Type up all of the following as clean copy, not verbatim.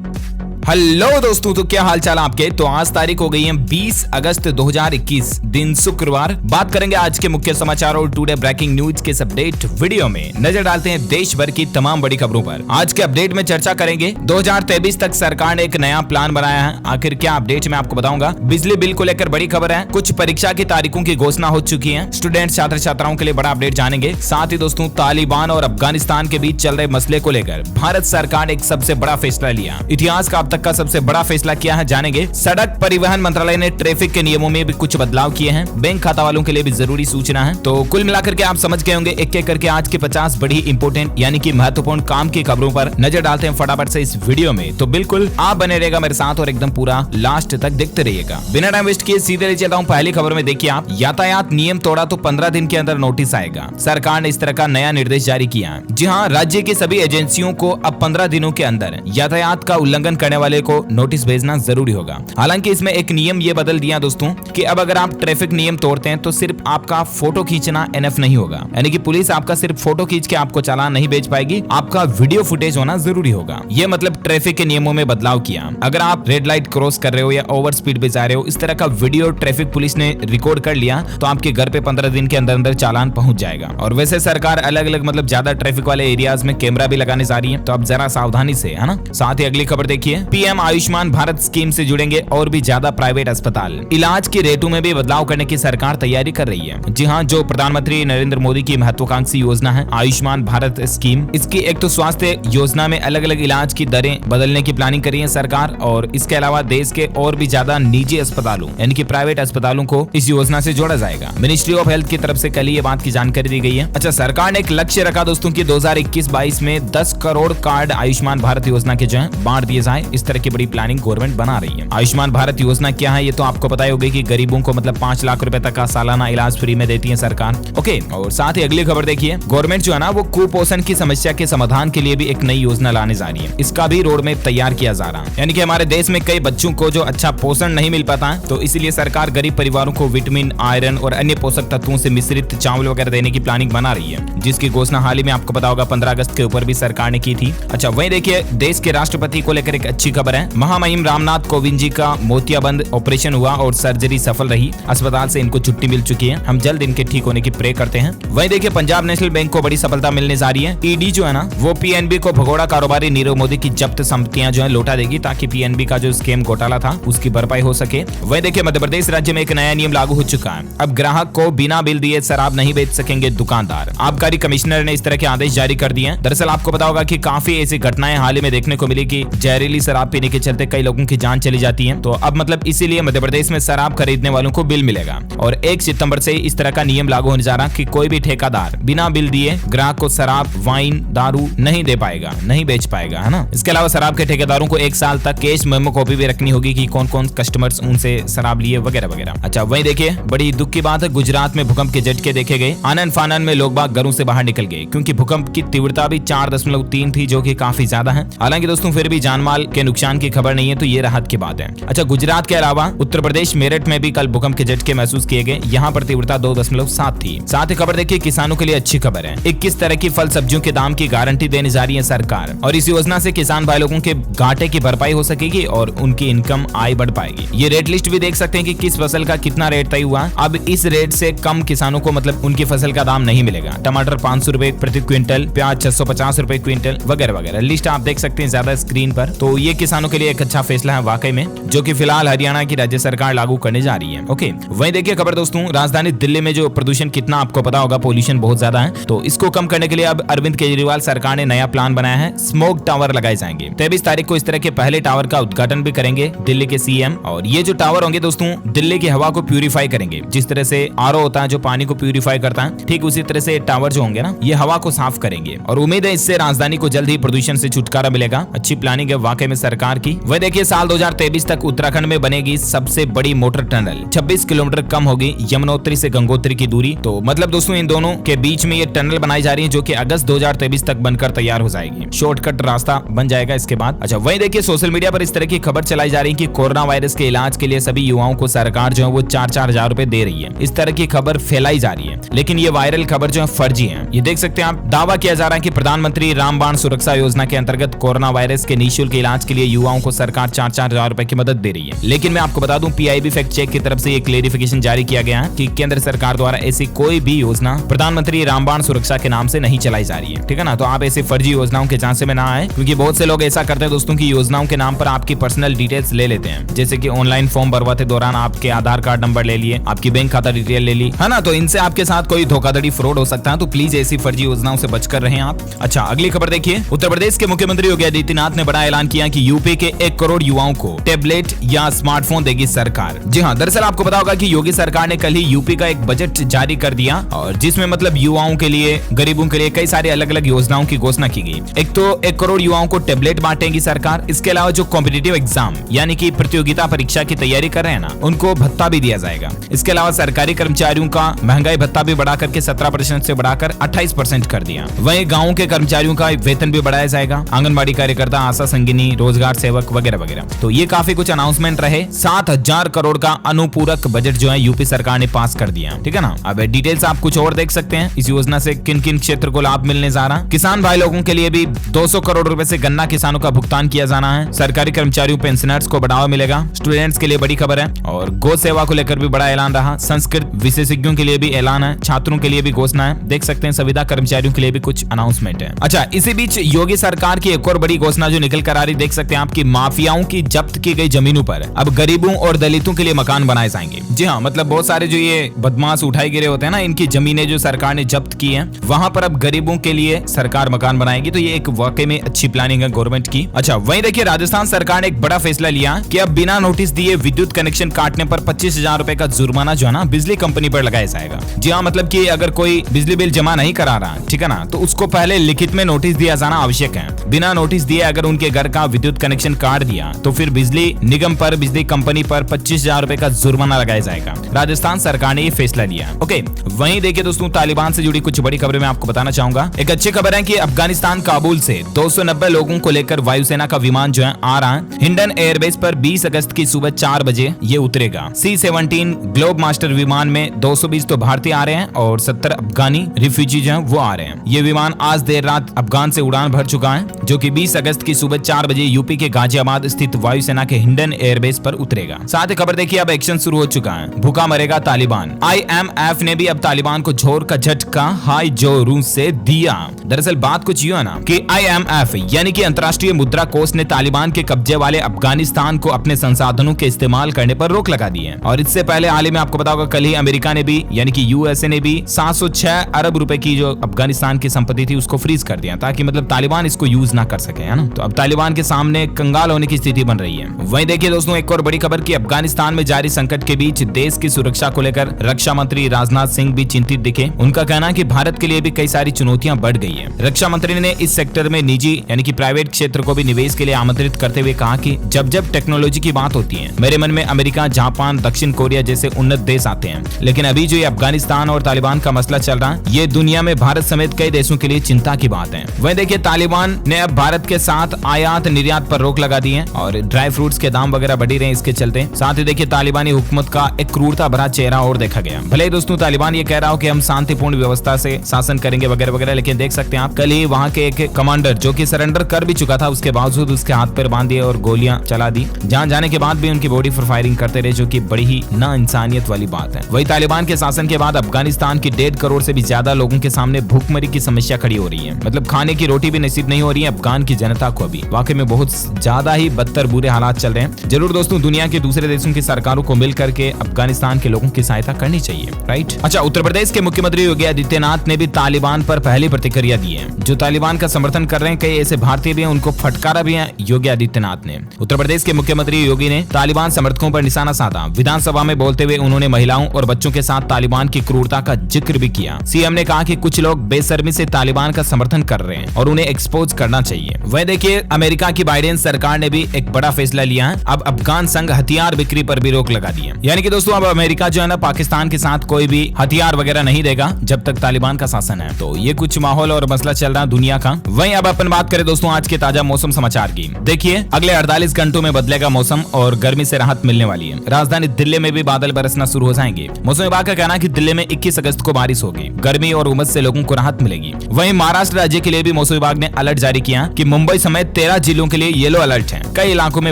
Hello दोस्तों, तो क्या हाल चाल आपके। तो आज तारीख हो गई है 20 अगस्त 2021 दिन शुक्रवार। बात करेंगे आज के मुख्य समाचार और टुडे ब्रेकिंग न्यूज के इस अपडेट वीडियो में नजर डालते हैं देश भर की तमाम बड़ी खबरों पर। आज के अपडेट में चर्चा करेंगे 2023 तक सरकार ने एक नया प्लान बनाया है। आखिर क्या अपडेट में आपको बताऊंगा। बिजली बिल को लेकर बड़ी खबर है। कुछ परीक्षा की तारीखों की घोषणा हो चुकी है। स्टूडेंट छात्र छात्राओं के लिए बड़ा अपडेट जानेंगे। साथ ही दोस्तों, तालिबान और अफगानिस्तान के बीच चल रहे मसले को लेकर भारत सरकार ने एक सबसे बड़ा फैसला लिया। इतिहास का तक का सबसे बड़ा फैसला क्या है जानेंगे। सड़क परिवहन मंत्रालय ने ट्रैफिक के नियमों में भी कुछ बदलाव किए हैं। बैंक खाता वालों के लिए भी जरूरी सूचना है। तो कुल मिलाकर के आप समझ गए होंगे एक एक करके आज के 50 बड़ी इंपोर्टेंट यानी कि महत्वपूर्ण काम की खबरों पर नजर डालते हैं फटाफट से इस वीडियो में। तो बिल्कुल आप बने रहेगा मेरे साथ और एकदम पूरा लास्ट तक देखते रहिएगा। बिना टाइम वेस्ट किए सीधे ले चलता हूँ पहली खबर में। देखिए आप, यातायात नियम तोड़ा तो 15 दिन के अंदर नोटिस आएगा। सरकार ने इस तरह का नया निर्देश जारी किया है। जी हाँ, राज्य की सभी एजेंसियों को अब 15 दिनों के अंदर यातायात का उल्लंघन करने वाले को नोटिस भेजना जरूरी होगा। हालांकि इसमें एक नियम ये बदल दिया दोस्तों कि अब अगर आप ट्रैफिक नियम तोड़ते हैं तो सिर्फ आपका फोटो खींचना एनफ नहीं होगा। यानी कि पुलिस आपका सिर्फ फोटो खींच के आपको चालान नहीं भेज पाएगी, आपका वीडियो फुटेज होना जरूरी होगा। ये मतलब ट्रैफिक के नियमों में बदलाव किया। अगर आप रेड लाइट क्रॉस कर रहे हो या ओवर स्पीड पे जा रहे हो, इस तरह का वीडियो ट्रैफिक पुलिस ने रिकॉर्ड कर लिया तो आपके घर पे 15 दिन के अंदर अंदर चालान पहुंच जाएगा। और वैसे सरकार अलग अलग मतलब ज्यादा ट्रैफिक वाले एरियाज में कैमरा भी लगाने जा रही है, तो आप जरा सावधानी से, है ना। साथ ही अगली खबर देखिए, पीएम आयुष्मान भारत स्कीम से जुड़ेंगे और भी ज्यादा प्राइवेट अस्पताल। इलाज के रेटों में भी बदलाव करने की सरकार तैयारी कर रही है। जी हाँ, जो प्रधानमंत्री नरेंद्र मोदी की महत्वाकांक्षी योजना है आयुष्मान भारत स्कीम, इसकी एक तो स्वास्थ्य योजना में अलग अलग इलाज की दरें बदलने की प्लानिंग कर रही है सरकार। और इसके अलावा देश के और भी ज्यादा निजी अस्पतालों यानी कि प्राइवेट अस्पतालों को इस योजना से जोड़ा जाएगा। मिनिस्ट्री ऑफ हेल्थ की तरफ से कल ये बात की जानकारी दी गई है। अच्छा, सरकार ने एक लक्ष्य रखा दोस्तों की 2021-22 में 10 करोड़ कार्ड आयुष्मान भारत योजना के जो है बांट दिए जाए। इस तरह की बड़ी प्लानिंग गवर्नमेंट बना रही है। आयुष्मान भारत योजना क्या है ये तो आपको पता ही होगा कि गरीबों को मतलब 5 लाख रुपए तक का सालाना इलाज फ्री में देती है सरकार। ओके, और साथ ही अगली खबर देखिए, गवर्नमेंट जो है ना वो कुपोषण की समस्या के समाधान के लिए भी एक नई योजना लाने जा रही है। इसका भी रोड मैप तैयार किया जा रहा है। यानी कि हमारे देश में कई बच्चों को जो अच्छा पोषण नहीं मिल पाता है, तो इसीलिए सरकार गरीब परिवारों को विटामिन, आयरन और अन्य पोषक तत्वों से मिश्रित चावल वगैरह देने की प्लानिंग बना रही है, जिसकी घोषणा हाल ही में आपको पता होगा 15 अगस्त के ऊपर भी सरकार ने की थी। अच्छा, वहीं देखिए देश के राष्ट्रपति को लेकर एक अच्छी खबर है। महामहिम रामनाथ कोविंद जी का मोतियाबंद ऑपरेशन हुआ और सर्जरी सफल रही। अस्पताल से इनको छुट्टी मिल चुकी है। हम जल्द इनके ठीक होने की प्रे करते हैं। वहीं देखिए पंजाब नेशनल बैंक को बड़ी सफलता मिलने जा रही है। ईडी जो है ना वो पीएनबी को भगोड़ा कारोबारी नीरव मोदी की जब्त संपत्तियां जो है लौटा देगी, ताकि पीएनबी का जो स्कैम घोटाला था उसकी भरपाई हो सके। वहीं देखिए मध्य प्रदेश राज्य में एक नया नियम लागू हो चुका है। अब ग्राहक को बिना बिल दिए शराब नहीं बेच सकेंगे दुकानदार। आबकारी कमिश्नर ने इस तरह के आदेश जारी कर दिए हैं। दरअसल आपको पता होगा कि काफी ऐसी घटनाएं हाल ही में देखने को मिली कि जहरीली शराब पीने के चलते कई लोगों की जान चली जाती है। तो अब मतलब इसीलिए मध्य प्रदेश में शराब खरीदने वालों को बिल मिलेगा। और 1 सितंबर से इस तरह का नियम लागू होने जा रहा कि कोई भी ठेकेदार बिना बिल दिए ग्राहक को शराब, वाइन, दारू नहीं दे पाएगा, नहीं बेच पाएगा, है ना। इसके अलावा शराब के ठेकेदारों को 1 साल तक कैश मेमो कॉपी भी रखनी होगी कि कौन कौन कस्टमर्स उनसे शराब लिए वगैरह वगैरह। अच्छा, वहीं देखिए बड़ी दुख की बात है, गुजरात में भूकंप के झटके देखे गए। आनन फानन में लोग बाग घरों से बाहर निकल गए क्योंकि भूकंप की तीव्रता भी 4.3 थी, जो कि काफी ज्यादा है। हालांकि दोस्तों फिर भी जानमाल के नुकसान की खबर नहीं है, तो ये राहत की बात है। अच्छा, गुजरात के अलावा उत्तर प्रदेश मेरठ में भी कल भूकंप के झटके महसूस किए गए। यहाँ पर तीव्रता 2.7 थी। साथ ही खबर देखिए किसानों के लिए अच्छी खबर है। 21 तरह की फल सब्जियों के दाम की गारंटी देने जा रही है सरकार, और इस योजना से किसान भाई लोगों के घाटे की भरपाई हो सकेगी और उनकी इनकम आय बढ़ पाएगी। ये रेट लिस्ट भी देख सकते हैं कि किस फसल का कितना रेट तय हुआ। अब इस रेट से कम किसानों को मतलब उनकी फसल का दाम नहीं मिलेगा। टमाटर 500 रुपए प्रति क्विंटल, प्याज 650 रुपए क्विंटल वगैरह वगैरह। लिस्ट आप देख सकते हैं ज्यादा स्क्रीन पर। तो ये किसानों के लिए एक अच्छा फैसला है वाकई में, जो कि फिलहाल हरियाणा की राज्य सरकार लागू करने जा रही है। ओके, वहीं देखिए खबर दोस्तों, राजधानी दिल्ली में जो प्रदूषण कितना आपको पता होगा, पोल्यूशन बहुत ज्यादा है। तो इसको कम करने के लिए अब अरविंद केजरीवाल सरकार ने नया प्लान बनाया है। स्मोक टावर लगाए जाएंगे। 23 तारीख को इस तरह के पहले टावर का उद्घाटन भी करेंगे दिल्ली के सीएम। और ये जो टावर होंगे दोस्तों दिल्ली की हवा को प्यूरिफाई करेंगे। जिस तरह से आरओ होता है जो पानी को प्यूरिफाई करता है, ठीक उसी तरह से टावर जो होंगे ना ये हवा को साफ करेंगे। और उम्मीद है इससे राजधानी को जल्द ही प्रदूषण से छुटकारा मिलेगा। अच्छी प्लानिंग है वाकई में सरकार की। वह देखिए साल 2023 तक उत्तराखंड में बनेगी सबसे बड़ी मोटर टनल। 26 किलोमीटर कम होगी यमुनोत्री से गंगोत्री की दूरी। तो मतलब दोस्तों इन दोनों के बीच में ये टनल बनाई जा रही है, जो कि अगस्त 2023 तक बनकर तैयार हो जाएगी। शॉर्टकट रास्ता बन जाएगा इसके बाद। अच्छा, वहीं देखिए सोशल मीडिया पर इस तरह की खबर चलाई जा रही है कि कोरोना वायरस के इलाज के लिए सभी युवाओं को सरकार जो है वो 4-4 हजार रुपए दे रही है। इस तरह की खबर फैलाई जा रही है, लेकिन ये वायरल खबर जो है फर्जी है। ये देख सकते हैं आप, दावा किया जा रहा है कि प्रधानमंत्री रामबाण सुरक्षा योजना के अंतर्गत कोरोना वायरस के निःशुल्क इलाज के लिए युवाओं को सरकार 4-4 हजार रुपए की मदद दे रही है। लेकिन मैं आपको बता दूं, पीआईबी फैक्ट चेक की तरफ से ये क्लेरिफिकेशन जारी किया गया है कि केंद्र सरकार द्वारा ऐसी कोई भी योजना प्रधानमंत्री रामबाण सुरक्षा के नाम से नहीं चलाई जा रही है। ठीक है ना, तो आप ऐसी फर्जी योजनाओं के झांसे में ना आए, क्योंकि बहुत से लोग ऐसा करते हैं दोस्तों की योजनाओं के नाम पर आपकी पर्सनल डिटेल्स ले लेते हैं। जैसे कि ऑनलाइन फॉर्म भरवाते दौरान आपके आधार कार्ड नंबर ले लिए, आपकी बैंक खाता डिटेल ले ली, है ना, तो इनसे आपके साथ कोई धोखाधड़ी फ्रॉड हो सकता है। तो प्लीज ऐसी फर्जी योजनाओं से बचकर रहें आप। अच्छा, अगली खबर देखिए। उत्तर प्रदेश के मुख्यमंत्री योगी आदित्यनाथ ने बड़ा ऐलान किया कि यूपी के 1 करोड़ युवाओं को टैबलेट या स्मार्टफोन देगी सरकार। जी हाँ, दरअसल आपको पता होगा कि योगी सरकार ने कल ही यूपी का एक बजट जारी कर दिया, और जिसमें मतलब युवाओं के लिए, गरीबों के लिए कई सारी अलग अलग योजनाओं की घोषणा की गई। एक तो 1 करोड़ युवाओं को टैबलेट बांटेगी सरकार। इसके अलावा जो कॉम्पिटिटिव एग्जाम यानी कि प्रतियोगिता परीक्षा की तैयारी कर रहे हैं ना, उनको भत्ता भी दिया जाएगा। इसके अलावा सरकारी कर्मचारियों का महंगाई भत्ता भी बढ़ा करके 17% से बढ़ाकर 28% कर दिया। वहीं गाँव के कर्मचारियों का वेतन भी बढ़ाया जाएगा। आंगनबाड़ी कार्यकर्ता, आशा संगिनी, रोजगार सेवक वगैरह वगैरह। तो ये काफी कुछ अनाउंसमेंट रहे। 7,000 करोड़ का अनुपूरक बजट जो है यूपी सरकार ने पास कर दिया। ठीक है ना, अब डिटेल्स आप कुछ और देख सकते हैं। इस योजना से किन किन क्षेत्र को लाभ मिलने जा रहा है। किसान भाई लोगों के लिए भी 200 करोड़ रुपए से गन्ना किसानों का भुगतान किया जाना है। सरकारी कर्मचारियों, पेंशनर्स को बढ़ावा मिलेगा। स्टूडेंट्स के लिए बड़ी खबर है, और गौ सेवा को लेकर भी बड़ा ऐलान रहा। संस्कृत विशेषज्ञों के लिए भी ऐलान है, छात्रों के लिए भी घोषणा है। देख सकते हैं संविदा कर्मचारियों के लिए भी कुछ अनाउंसमेंट है। अच्छा, इसी बीच योगी सरकार की एक और बड़ी घोषणा जो निकल कर आ रही, देख सकते हैं आपकी माफियाओं की जब्त की गई जमीनों पर अब गरीबों और दलितों के लिए मकान बनाए जाएंगे। जी हाँ, मतलब बहुत सारे जो ये बदमाश उठाए गिरे होते हैं ना, इनकी जमीनें जो सरकार ने जब्त की हैं, वहां पर अब गरीबों के लिए सरकार मकान बनाएगी। तो ये एक वाकई में अच्छी प्लानिंग है गवर्नमेंट की। अच्छा, वहीं देखिए राजस्थान सरकार ने एक बड़ा फैसला लिया कि अब बिना नोटिस दिए विद्युत कनेक्शन काटने पर 25,000 रुपए का जुर्माना जो है ना, बिजली कंपनी पर लगाया जाएगा। जी हाँ, मतलब कि अगर कोई बिजली बिल जमा नहीं करा रहा, ठीक है ना, तो उसको पहले लिखित में नोटिस दिया जाना आवश्यक है। बिना नोटिस दिए अगर उनके घर का विद्युत कनेक्शन काट दिया तो फिर बिजली निगम पर, बिजली कंपनी पर 25,000 रुपए का जुर्माना लगाया जाएगा। राजस्थान सरकार ने ये फैसला लिया। ओके, वहीं देखिए दोस्तों, तालिबान से जुड़ी कुछ बड़ी खबरें मैं आपको बताना चाहूंगा। एक अच्छी खबर है कि अफगानिस्तान काबुल से 290 लोगों को लेकर वायुसेना का विमान जो है आ रहा है। हिंडन एयरबेस पर 20 अगस्त की सुबह 4 बजे ये उतरेगा। C-17 ग्लोब मास्टर विमान में 220 तो भारतीय आ रहे हैं और 70 अफगानी रिफ्यूजी जो हैं वो आ रहे हैं। ये विमान आज देर रात अफगान से उड़ान भर चुका है, जो कि 20 अगस्त की सुबह 4 बजे यूपी के गाजियाबाद स्थित वायुसेना के हिंडन एयरबेस पर उतरेगा। साथ ही खबर देखिए, अब एक्शन शुरू हो चुका है। भूखा मरेगा तालिबान। IMF ने भी अब तालिबान को जोर का झटका हाई जोरों से दिया। दरअसल बात कुछ यूं है ना कि IMF यानी कि अंतर्राष्ट्रीय मुद्रा कोष ने तालिबान के कब्जे वाले अफगानिस्तान को अपने संसाधनों के इस्तेमाल करने पर रोक लगा दी है। और इससे पहले हाल ही में आपको पता होगा, कल ही अमेरिका ने भी यानी कि USA ने भी 706 अरब रुपए की जो अफगानिस्तान की संपत्ति थी उसको फ्रीज कर दिया, ताकि मतलब तालिबान इसको यूज ना कर सके, है ना। तो अब तालिबान के सामने कंगाल होने की स्थिति बन रही है। वहीं देखिए दोस्तों, एक और बड़ी खबर कि अफगानिस्तान में जारी संकट के बीच देश की सुरक्षा को लेकर रक्षा मंत्री राजनाथ सिंह भी चिंतित दिखे। उनका कहना है कि भारत के लिए भी कई सारी चुनौतियां बढ़ गई है। रक्षा मंत्री ने इस सेक्टर में निजी यानी कि प्राइवेट क्षेत्र को भी निवेश के लिए आमंत्रित करते हुए कहा कि जब जब टेक्नोलॉजी की बात होती है, मेरे मन में अमेरिका, जापान, दक्षिण कोरिया जैसे उन्नत देश आते हैं। लेकिन अभी जो ये अफगानिस्तान और तालिबान का मसला चल रहा है, ये दुनिया में भारत समेत कई देशों के लिए चिंता की बात है। वहीं देखिए, तालिबान ने अब भारत के साथ आयात निर्यात पर रोक लगा दी है और ड्राई फ्रूट्स के दाम वगैरह बढ़ी रहे इसके चलते। साथ ही देखिए, तालिबानी हुकूमत का एक क्रूरता भरा चेहरा और देखा गया। भले ही दोस्तों तालिबान ये कह रहा हो कि हम शांतिपूर्ण व्यवस्था से शासन करेंगे वगैरह वगैरह, लेकिन देख सकते हैं आप कल ही वहां के एक कमांडर जो कि सरेंडर कर भी चुका था, उसके बावजूद उसके हाथ पैर बांध दिए और गोलियां चला दी। जान जाने के बाद भी उनकी बॉडी पर फायरिंग करते रहे, जो कि बड़ी ही ना इंसानियत वाली बात है। वही तालिबान के शासन के बाद अफगानिस्तान की 1.5 करोड़ से भी ज्यादा लोगों के सामने भूखमरी की समस्या खड़ी हो रही है। मतलब खाने की रोटी भी नसीब नहीं हो रही है अफगान की जनता को। अभी वाकई में बहुत ज्यादा ही बदतर बुरे हालात चल रहे हैं। जरूर दोस्तों, दुनिया के दूसरे देशों की सरकारों को मिलकर के अफगानिस्तान के लोगों की सहायता करनी चाहिए, राइट। अच्छा, उत्तर प्रदेश के मुख्यमंत्री योगी आदित्यनाथ ने भी तालिबान पर पहली प्रतिक्रिया दी है। जो तालिबान का समर्थन कर रहे हैं, कई ऐसे भारतीय भी हैं, उनको फटकारा भी है योगी आदित्यनाथ ने। उत्तर प्रदेश के मुख्यमंत्री योगी ने तालिबान समर्थकों पर निशाना साधा। विधानसभा में बोलते हुए उन्होंने महिलाओं और बच्चों के साथ तालिबान की क्रूरता का जिक्र भी किया। सीएम ने कहा कि कुछ लोग बेशर्मी से तालिबान का समर्थन कर रहे हैं और उन्हें एक्सपोज करना चाहिए। वह देखिए, अमेरिका की बाइडेन सरकार ने भी एक बड़ा फैसला लिया है। अब अफगान संघ हथियार बिक्री पर भी रोक लगा दी है। यानी कि दोस्तों, अब अमेरिका जो है ना, पाकिस्तान के साथ कोई भी हथियार वगैरह नहीं देगा जब तक तालिबान का शासन है। तो ये कुछ माहौल और मसला चल रहा है दुनिया का। वहीं अब अपन बात करें दोस्तों आज के ताजा मौसम समाचार की। देखिए, अगले 48 घंटों में बदलेगा मौसम और गर्मी से राहत मिलने वाली है। राजधानी दिल्ली में भी बादल बरसना शुरू हो जाएंगे। मौसम विभाग का कहना है कि दिल्ली में 21 अगस्त को बारिश होगी। गर्मी और उमस से लोगों को राहत मिलेगी। वहीं महाराष्ट्र राज्य के लिए भी मौसम विभाग ने अलर्ट जारी किया कि मुंबई समेत 13 जिलों के लिए लिए येलो अलर्ट है। कई इलाकों में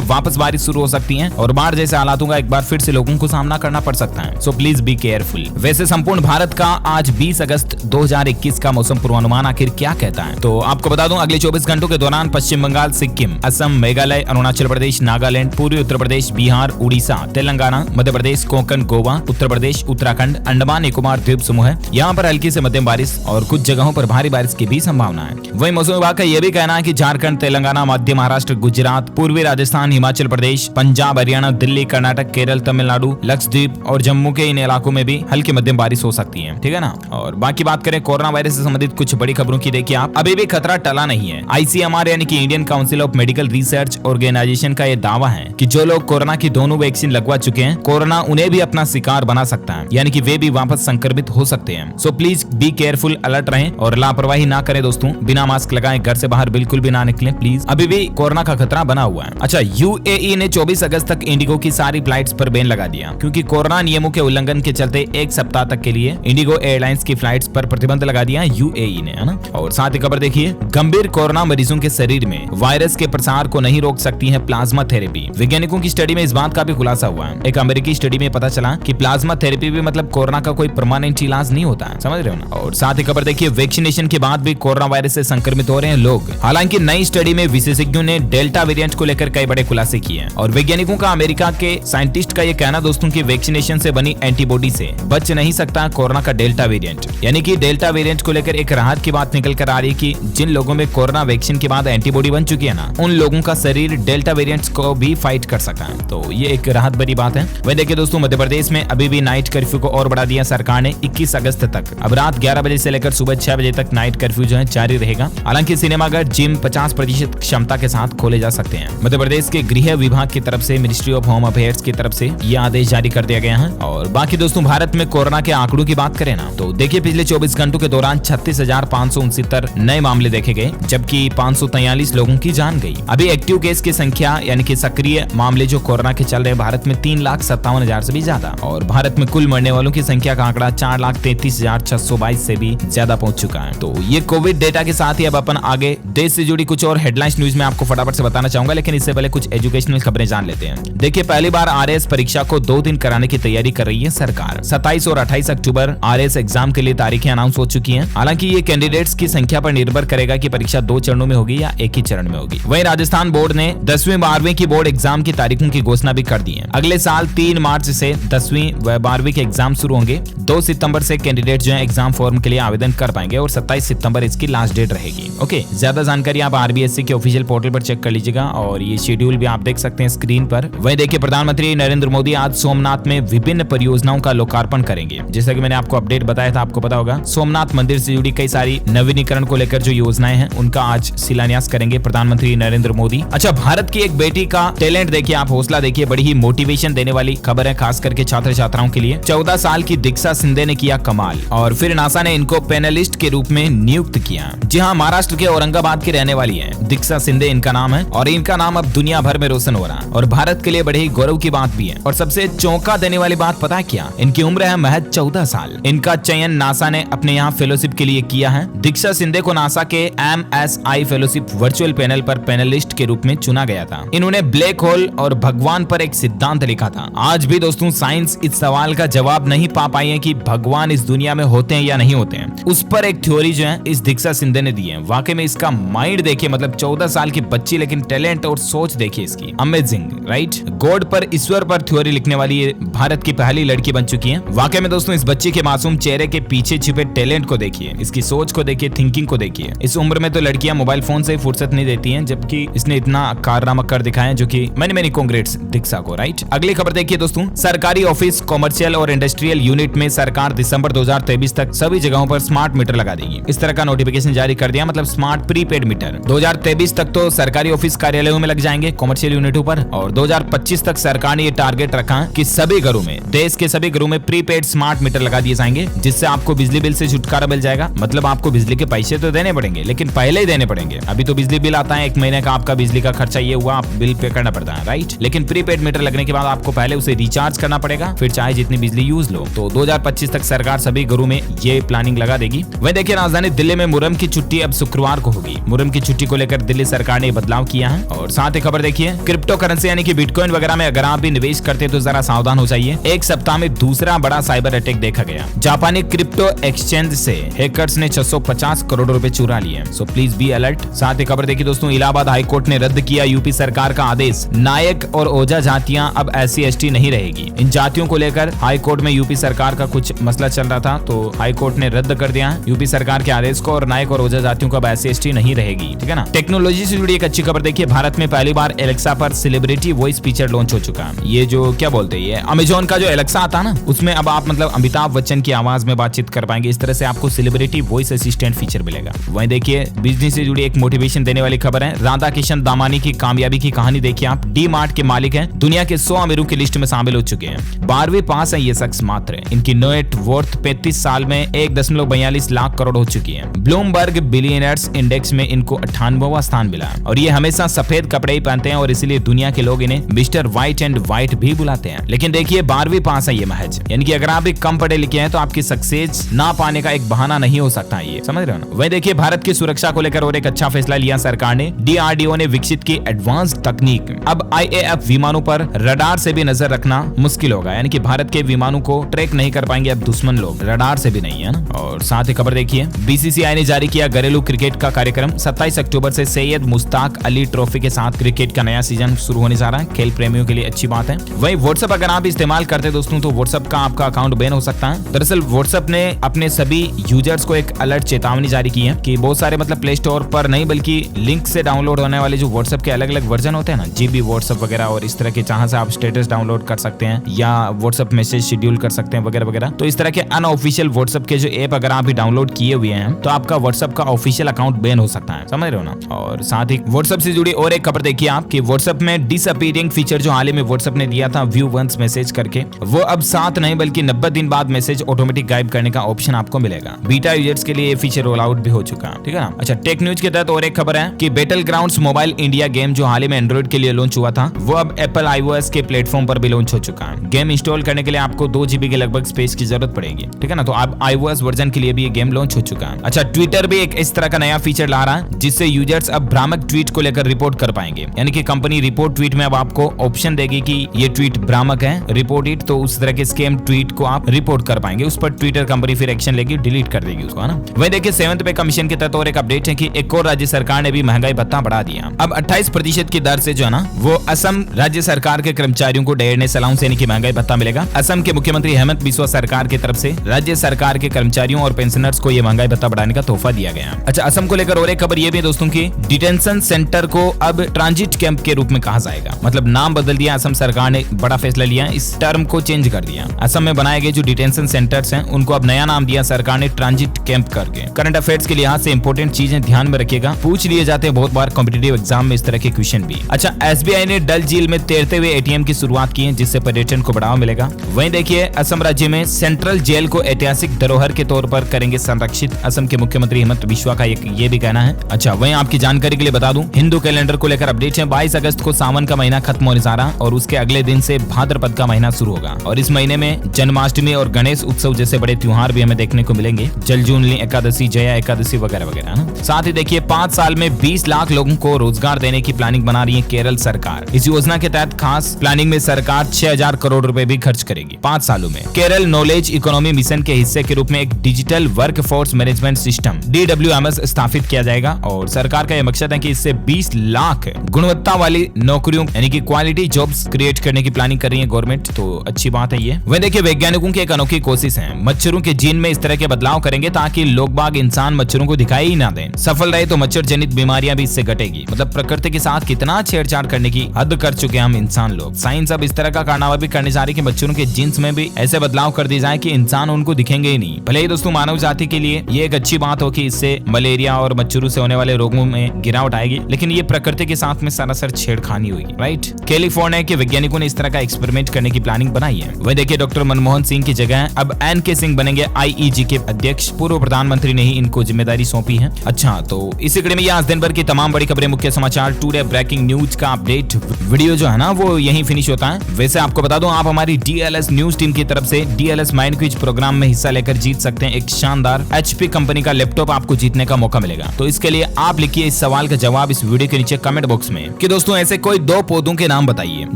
वापस बारिश शुरू हो सकती है और बाढ़ जैसे हालातों का एक बार फिर से लोगों को सामना करना पड़ सकता है। So please be careful. वैसे संपूर्ण भारत का आज 20 अगस्त 2021 का मौसम पूर्वानुमान आखिर क्या कहता है, तो आपको बता दूं अगले 24 घंटों के दौरान पश्चिम बंगाल, सिक्किम, असम, मेघालय, अरुणाचल प्रदेश, नागालैंड, पूर्वी उत्तर प्रदेश, बिहार, उड़ीसा, तेलंगाना, मध्य प्रदेश, कोंकण, गोवा, उत्तर प्रदेश, उत्तराखंड, अंडमान निकोबार द्वीप समूह है, यहाँ पर हल्की से मध्यम बारिश और कुछ जगहों पर भारी बारिश की भी संभावना है। वहीं मौसम विभाग का यह भी कहना है कि झारखंड, तेलंगाना, मध्य महाराष्ट्र, गुजरात, पूर्वी राजस्थान, हिमाचल प्रदेश, पंजाब, हरियाणा, दिल्ली, कर्नाटक, केरल, तमिलनाडु, लक्षद्वीप और जम्मू के इन इलाकों में भी हल्की मध्यम बारिश हो सकती है। ठीक है ना। और बाकी बात करें कोरोना वायरस से संबंधित कुछ बड़ी खबरों की, देखिए आप, अभी भी खतरा टला नहीं है। ICMR यानी कि Indian Council of Medical Research organisation का यह दावा है कि जो लोग कोरोना की दोनों वैक्सीन लगवा चुके हैं, कोरोना उन्हें भी अपना शिकार बना सकता है, यानी कि वे भी वापस संक्रमित हो सकते हैं। So please be careful, alert रहें और लापरवाही ना करें दोस्तों। बिना मास्क लगाए घर से बाहर बिल्कुल भी ना निकलें प्लीज, अभी भी कोरोना का खतरा बना हुआ है। अच्छा, UAE ने 24 अगस्त तक इंडिगो की सारी फ्लाइट्स पर बैन लगा दिया क्योंकि कोरोना नियमों के उल्लंघन के चलते एक सप्ताह तक के लिए इंडिगो एयरलाइंस की फ्लाइट्स पर प्रतिबंध लगा दिया UAE ने, है ना। और साथ ही खबर देखिए, गंभीर कोरोना मरीजों के शरीर में वायरस के प्रसार को नहीं रोक सकती है प्लाज्मा थेरेपी। वैज्ञानिकों की स्टडी में इस बात का भी खुलासा हुआ है। एक अमेरिकी स्टडी में पता चला कि प्लाज्मा थेरेपी भी मतलब कोरोना का कोई परमानेंट इलाज नहीं होता है, समझ रहे हो ना। और साथ ही खबर देखिए, वैक्सीनेशन के बाद भी कोरोना वायरस से संक्रमित हो रहे हैं लोग। हालांकि नई स्टडी में विशेषज्ञों ने डेल्टा वेरिएंट को लेकर कई बड़े खुलासे किए हैं और वैज्ञानिकों का, अमेरिका के साइंटिस्ट का यह कहना दोस्तों कि वैक्सीनेशन से बनी एंटीबॉडी से बच नहीं सकता कोरोना का डेल्टा वेरिएंट। यानी कि डेल्टा वेरिएंट को लेकर एक राहत की बात निकल कर आ रही है कि जिन लोगों में कोरोना वैक्सीन के बाद एंटीबॉडी बन चुकी है ना, उन लोगों का शरीर डेल्टा वेरिएंट्स को भी फाइट कर सकता है। तो ये एक राहत भरी बात है। वही देखिए दोस्तों, मध्य प्रदेश में अभी भी नाइट कर्फ्यू को और बढ़ा दिया सरकार ने 21 अगस्त तक। अब रात 11 बजे से लेकर सुबह 6 बजे तक नाइट कर्फ्यू जो है जारी रहेगा। हालांकि सिनेमाघर, जिम 50% क्षमता के साथ खोले जा सकते हैं। मध्य प्रदेश के गृह विभाग की तरफ से, मिनिस्ट्री ऑफ होम अफेयर्स की तरफ से यह आदेश जारी कर दिया गया है। और बाकी दोस्तों, भारत में कोरोना के आंकड़ों की बात करें ना, तो देखिए पिछले 24 घंटों के दौरान 36,569 नए मामले देखे गए, जबकि 543 लोगों की जान गई। अभी एक्टिव केस की संख्या यानी कि सक्रिय मामले जो कोरोना के चल रहे भारत में 3,57,000 से भी ज्यादा। और भारत में कुल मरने वालों की संख्या का आंकड़ा 4,33,622 से भी ज्यादा पहुंच चुका है। तो ये कोविड डेटा के साथ ही अब अपन आगे देश से जुड़ी कुछ और हेडलाइंस न्यूज में आपको फटाफट से बताना चाहूंगा, लेकिन इससे पहले कुछ एजुकेशनल खबरें जान लेते हैं। देखिए, पहली बार RAS परीक्षा को 2 दिन कराने की तैयारी कर रही है सरकार। 27 और 28 अक्टूबर RAS एग्जाम के लिए तारीखें अनाउंस हो चुकी हैं। हालांकि ये कैंडिडेट्स की संख्या पर निर्भर करेगा कि परीक्षा 2 चरणों में होगी या एक ही चरण में होगी। वहीं राजस्थान बोर्ड ने 10वीं 12वीं की बोर्ड एग्जाम की तारीखों की घोषणा भी कर दी है। अगले साल 3 मार्च से 10वीं व 12वीं के एग्जाम शुरू होंगे। 2 सितंबर से कैंडिडेट जो है एग्जाम फॉर्म के लिए आवेदन कर पाएंगे और 27 सितंबर इसकी लास्ट डेट रहेगी। ओके, ज्यादा जानकारी आप RBSC के ऑफिशियल पोर्टल पर चेक कर लीजिएगा और ये शेड्यूल भी आप देख सकते हैं स्क्रीन पर। वहीं देखिए, प्रधानमंत्री नरेंद्र मोदी आज सोमनाथ में विभिन्न परियोजनाओं का लोकार्पण करेंगे। जैसा कि मैंने आपको अपडेट बताया था, आपको पता होगा सोमनाथ मंदिर से जुड़ी कई सारी नवीनीकरण को लेकर जो योजनाएं हैं उनका आज शिलान्यास करेंगे प्रधानमंत्री नरेंद्र मोदी। अच्छा, भारत की एक बेटी का टैलेंट देखिए आप, हौसला देखिए, बड़ी ही मोटिवेशन देने वाली खबर है खास करके छात्र छात्राओं के लिए। 14 साल की दीक्षा शिंदे ने किया कमाल और फिर नासा ने इनको पैनलिस्ट के रूप में नियुक्त किया। जी हाँ, महाराष्ट्र के औरंगाबाद की रहने वाली है दीक्षा शिंदे इनका नाम है और इनका नाम अब दुनिया भर में रोशन हो रहा है और भारत के लिए बड़े ही गौरव की बात भी है। और सबसे चौंका देने वाली बात पता है क्या? इनकी उम्र है महज 14 साल। इनका चयन नासा ने अपने यहाँ फेलोशिप के लिए किया है। दीक्षा शिंदे को नासा के MSI फेलोशिप वर्चुअल पैनल पर पैनलिस्ट के रूप में चुना गया था। इन्होंने ब्लैक होल और भगवान पर एक सिद्धांत लिखा था। आज भी दोस्तों साइंस इस सवाल का जवाब नहीं पा पाई है कि भगवान इस दुनिया में होते हैं या नहीं होते हैं। उस पर एक थ्योरी जो है इस दीक्षा शिंदे ने दी है। वाकई में इसका माइंड देखिए, मतलब 14 साल की बच्ची, लेकिन टैलेंट और सोच देखिए इसकी, अमेजिंग राइट। गॉड पर, ईश्वर पर थ्योरी लिखने वाली ये भारत की पहली लड़की बन चुकी है। वाकई में दोस्तों इस बच्चे के मासूम चेहरे के पीछे छिपे टैलेंट को देखिए, इसकी सोच को देखिए, थिंकिंग को देखिए। इस उम्र में तो लड़कियां मोबाइल फोन से फुर्सत नहीं देती हैं, जबकि इसने इतना कारनामा कर दिखाया है, जो कि मैनी कांग्रेट्स दीक्षा को, राइट। अगली खबर देखिए दोस्तों, सरकारी ऑफिस, कॉमर्शियल और इंडस्ट्रियल यूनिट में सरकार दिसंबर 2023 तक सभी जगहों पर स्मार्ट मीटर लगा देगी। इस तरह का नोटिफिकेशन जारी कर दिया, मतलब स्मार्ट प्रीपेड मीटर 2023 तक तो सरकारी ऑफिस कार्यालयों में लग जाएंगे, कॉमर्शियल यूनिटों पर, और 2025 तक सरकार ने ये टारगेट रखा कि सभी घरों में, देश के सभी घरों में प्रीपेड स्मार्ट मीटर लगा दिए जाएंगे, जिससे आपको बिजली बिल से छुटकारा मिल जाएगा। मतलब आपको बिजली के पैसे तो देने पड़ेंगे, लेकिन पहले ही देने पड़ेंगे। अभी तो बिजली बिल आता है 1 महीने का, आपका बिजली का खर्चा ये हुआ, आप बिल पे करना पड़ता है, राइट। लेकिन प्रीपेड मीटर लगने के बाद आपको पहले उसे रिचार्ज करना पड़ेगा, फिर चाहे जितनी बिजली यूज लो। तो 2025 तक सरकार सभी घरों में ये प्लानिंग लगा देगी। वहीं देखिए, राजधानी दिल्ली में मुहर्रम की छुट्टी अब शुक्रवार को होगी। मुहर्रम की छुट्टी को लेकर दिल्ली सरकार ने बदलाव किया है। और साथ ही खबर देखिए, क्रिप्टो करेंसी यानी कि बिटकॉइन वगैरह में अगर आप भी निवेश करते हैं तो जरा सावधान हो जाइए। एक सप्ताह में दूसरा बड़ा साइबर अटैक देखा गया। जापानी क्रिप्टो एक्सचेंज से हैकर्स ने 650 करोड़ रुपए चुरा लिए। So please be alert. साथ ही खबर देखिए दोस्तों, इलाहाबाद हाईकोर्ट ने रद्द किया यूपी सरकार का आदेश। नायक और ओझा जातियां अब SC/ST नहीं रहेगी। इन जातियों को लेकर हाईकोर्ट में यूपी सरकार का कुछ मसला चल रहा था, तो हाईकोर्ट ने रद्द कर दिया यूपी सरकार के आदेश को और नायक और ओझा जातियों को अब SC/ST नहीं रहेगी। ठीक है ना। टेक्नोलॉजी से जुड़ी एक अच्छी खबर देखिए, भारत में पहली बार एलेक्सा पर सेलिब्रिटी वॉइस फीचर लॉन्च हो चुका है। ये जो क्या बोलते हैं, ये अमेजोन का जो एलेक्सा आता है ना, उसमें अब आप मतलब अमिताभ बच्चन की आवाज में बातचीत कर पाएंगे। इस तरह से आपको सेलिब्रिटी वॉइस असिस्टेंट फीचर मिलेगा। वहीं देखिए, बिजनेस से जुड़ी एक मोटिवेशन देने वाली खबर है। राधा किशन दामानी की कामयाबी की कहानी देखिए आप। डी मार्ट के मालिक हैं, दुनिया के 100 अमीरों की लिस्ट में शामिल हो चुके हैं। 12वीं पास है ये शख्स मात्र। इनकी नेट वर्थ 35 साल में 1.42 लाख करोड़ हो चुकी है। ब्लूमबर्ग बिलियनर्स इंडेक्स में इनको 98वां स्थान मिला और ये हमेशा सफेद कपड़े ही पहनते हैं और इसलिए दुनिया के लोग इन्हें मिस्टर व्हाइट एंड व्हाइट भी बुलाते हैं। लेकिन देखिए, 12वीं पास है ये महज, यानी कि अगर आप भी कम पढ़े लिखे हैं तो आपकी सक्सेस ना पाने का एक बहाना नहीं हो सकता। ये समझ रहे हो ना। वही देखिए, भारत की सुरक्षा को लेकर और एक अच्छा फैसला लिया सरकार ने। DRDO ने विकसित की एडवांस तकनीक। अब IAF विमानों पर रडार से भी नजर रखना मुश्किल होगा, यानी कि भारत के विमानों को ट्रैक नहीं कर पाएंगे अब दुश्मन लोग, रडार से भी नहीं, है ना। और साथ ही खबर देखिए, BCCI ने जारी किया घरेलू क्रिकेट का कार्यक्रम। 27 अक्टूबर से सैयद मुश्ताक अली ट्रॉफी के साथ क्रिकेट का नया सीजन शुरू होने जा रहा है। खेल प्रेमियों के लिए अच्छी बात है। वहीं व्हाट्सएप अगर आप इस्तेमाल करते हैं दोस्तों, तो व्हाट्सएप का आपका अकाउंट बैन हो सकता है। दरअसल व्हाट्सएप ने अपने सभी यूजर्स को एक अलर्ट चेतावनी जारी की है कि बहुत सारे मतलब प्ले स्टोर पर नहीं बल्कि लिंक से डाउनलोड होने वाले जो व्हाट्सएप के अलग अलग वर्जन होते हैं ना, GB व्हाट्सएप वगैरह, और इस तरह के जहां से आप स्टेटस डाउनलोड कर सकते हैं या व्हाट्सएप मैसेज शेड्यूल कर सकते हैं वगैरह वगैरह। तो इस तरह के अनऑफिशियल व्हाट्सएप के जो ऐप अगर आप भी डाउनलोड किए हुए हैं तो आपका व्हाट्सएप का ऑफिशियल अकाउंट बैन हो सकता है, समझ रहे हो ना। और साथ ही व्हाट्सएप से जुड़ी और एक खबर देखिए आप कि व्हाट्सएप में डिसअपीयरिंग फीचर जो हाल ही में व्हाट्सएप ने दिया था व्यू वंस मैसेज करके, वो अब 7 नहीं बल्कि 90 दिन बाद मैसेज ऑटोमेटिक गायब करने का ऑप्शन आपको मिलेगा। बीटा यूजर्स के लिए ये फीचर रोल आउट भी हो चुका है। ठीक है ना। अच्छा, टेक न्यूज के तहत और एक खबर है कि battle grounds mobile India game जो हाल ही में एंड्रॉइड के लिए लॉन्च हुआ था, वो अब एप्पल iOS के प्लेटफॉर्म पर भी लॉन्च हो चुका है। गेम इंस्टॉल करने के लिए आपको 2 GB के लगभग स्पेस की जरूरत पड़ेगी। ठीक है ना। तो अब iOS वर्जन के लिए भी ये गेम लॉन्च हो चुका है। अच्छा, ट्विटर भी एक इस तरह का नया फीचर ला रहा है जिससे यूजर्स अब भ्रामक ट्वीट को लेकर रिपोर्ट कर पाएंगे, यानी कि कंपनी रिपोर्ट ट्वीट में अब आपको ऑप्शन देगी कि ये ट्वीट भ्रामक है, रिपोर्ट इट। तो उस तरह के स्कैम ट्वीट को आप रिपोर्ट कर पाएंगे, उस पर ट्विटर कंपनी फिर एक्शन लेगी, डिलीट कर देगी उसको, है ना। वही देखिए, 7th पे कमीशन के तहत और एक अपडेट है कि एक और राज्य सरकार ने भी महंगाई भत्ता बढ़ा दिया। अब 28% की दर से जो है ना, वो असम राज्य सरकार के कर्मचारियों को डेढ़ अलाउंस यानी कि महंगाई भत्ता मिलेगा। असम के मुख्यमंत्री हेमंत बिस्वा सरकार की तरफ से राज्य सरकार के कर्मचारियों और पेंशनर्स को ये महंगाई भत्ता बढ़ाने का तोहफा दिया गया। अच्छा, असम को लेकर और एक खबर ये भी दोस्तों की डिटेंशन सेंटर को अब ट्रांजिट कैंप के रूप में कहा जाएगा, मतलब नाम बदल दिया। असम सरकार ने बड़ा फैसला लिया, इस टर्म को चेंज कर दिया। असम में बनाए गए जो डिटेंशन सेंटर्स हैं उनको अब नया नाम दिया सरकार ने, ट्रांजिट कैंप करके। करंट अफेयर्स के लिहाज से इंपॉर्टेंट चीजें ध्यान में रखिएगा, पूछ लिए जाते हैं बहुत बार कॉम्पिटिटिव एग्जाम में इस तरह के क्वेश्चन भी। अच्छा, SBI ने डल झील में तैरते हुए ATM की शुरुआत की है जिससे पर्यटन को बढ़ावा मिलेगा। वहीं देखिए, असम राज्य में सेंट्रल जेल को ऐतिहासिक धरोहर के तौर पर करेंगे संरक्षित। असम के मुख्यमंत्री हेमंत बिस्वा का ये भी कहना है। अच्छा, वहीं आपकी जानकारी के लिए बता दूं, हिंदू कैलेंडर को लेकर अपडेट है। 22 अगस्त को सावन का महीना खत्म होने जा रहा और उसके अगले दिन से भाद्रपद का महीना शुरू होगा और इस महीने में जन्माष्टमी और गणेश उत्सव जैसे बड़े त्योहार भी हमें देखने को मिलेंगे। जलजूनली एकादशी, जया एकादशी वगैरह वगैरह। साथ ही देखिए, 5 साल में 20 लाख लोगों को रोजगार देने की प्लानिंग बना रही है केरल सरकार। इस योजना के तहत खास प्लानिंग में सरकार 6000 करोड़ रुपए भी खर्च करेगी 5 सालों में। केरल नॉलेज इकोनॉमी मिशन के हिस्से के रूप में एक digital workforce management system DWMS स्थापित किया जाएगा और सरकार का यह मकसद है कि इससे 20 लाख गुणवत्ता वाली नौकरियों यानी कि क्वालिटी जॉब्स क्रिएट करने की प्लानिंग कर रही है गवर्नमेंट। तो अच्छी बात है ये। वह देखिए, वैज्ञानिकों की एक अनोखी कोशिश है, मच्छरों के जीन में इस तरह के बदलाव करेंगे ताकि लोग बाग इंसान मच्छरों को दिखाई ही ना दें। सफल रहे तो मच्छर जनित बीमारियां भी इससे घटेगी। मतलब प्रकृति के साथ कितना छेड़छाड़ करने की हद कर चुके हैं हम इंसान लोग। साइंस अब इस तरह का कारनामा भी करने जा रही है कि मच्छरों के जीन्स में भी ऐसे बदलाव कर दिए जाए कि इंसान उनको दिखेंगे ही नहीं। भले ही दोस्तों मानव जाति के लिए ये एक अच्छी बात हो कि इससे मलेरिया और मच्छरों से होने वाले रोगों में गिरावट आएगी, लेकिन ये प्रकृति के साथ में सरासर छेड़खानी होगी, राइट। कैलिफोर्निया के वैज्ञानिकों ने इस तरह का एक्सपेरिमेंट करने की प्लानिंग बनाई है। वह देखिए, डॉक्टर मनमोहन सिंह की जगह अब NK सिंह बनेंगे IEG के अध्यक्ष। पूर्व प्रधानमंत्री ने ही इनको जिम्मेदारी सौंपी है। अच्छा, तो इसी कड़ी में आज दिन भर की तमाम बड़ी खबरें, मुख्य समाचार, टुडे ब्रेकिंग न्यूज का अपडेट वीडियो जो है ना वो यहीं फिनिश होता है। वैसे आपको बता दूं, आप हमारी DLS न्यूज टीम की तरफ से DLS माइंड क्विज प्रोग्राम में हिस्सा लेकर जीत सकते हैं एक शानदार HP कंपनी का लैपटॉप। आपको जीतने का मौका मिलेगा। तो इसके लिए आप लिखिए इस सवाल का जवाब आप इस वीडियो के नीचे कमेंट बॉक्स में कि दोस्तों ऐसे कोई 2 पौधों के नाम बताइए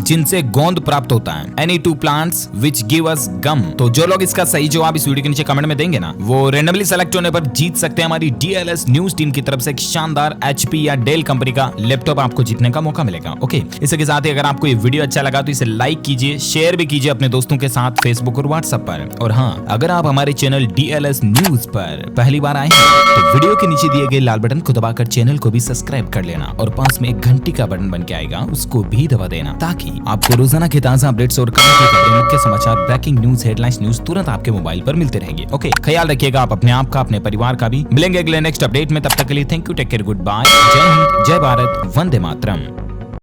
जिनसे गोंद प्राप्त होता है। Any 2 plants which give us gum. तो जो लोग इसका सही जवाब इस वीडियो के नीचे कमेंट में देंगे ना, वो रेंडमली सेलेक्ट होने पर जीत सकते हैं हमारी DLS न्यूज टीम की तरफ से एक शानदार HP या डेल कंपनी का लैपटॉप आपको जीतने का मौका मिलेगा। ओके, इसके साथ ही अगर आपको ये वीडियो अच्छा लगा तो इसे लाइक कीजिए, शेयर भी कीजिए अपने दोस्तों के साथ फेसबुक और व्हाट्सएप पर। और हाँ, अगर आप हमारे चैनल DLS न्यूज पर पहली बार आए हैं तो वीडियो के नीचे दिए गए लाल बटन को दबाकर चैनल को भी सब्सक्राइब कर लेना और पास में एक घंटी का बटन बन के आएगा, उसको भी दबा देना ताकि आपको रोजाना के ताजा अपडेट्स और काम की खबरें, मुख्य समाचार, ब्रेकिंग न्यूज, हेडलाइंस न्यूज तुरंत आपके मोबाइल पर मिलते रहेंगे। ओके, ख्याल रखिएगा आप अपने आप का, अपने परिवार का भी। मिलेंगे अगले नेक्स्ट अपडेट में, तब तक के लिए thank you, take care, goodbye, जय हिंद, जय भारत, वंदे मातरम।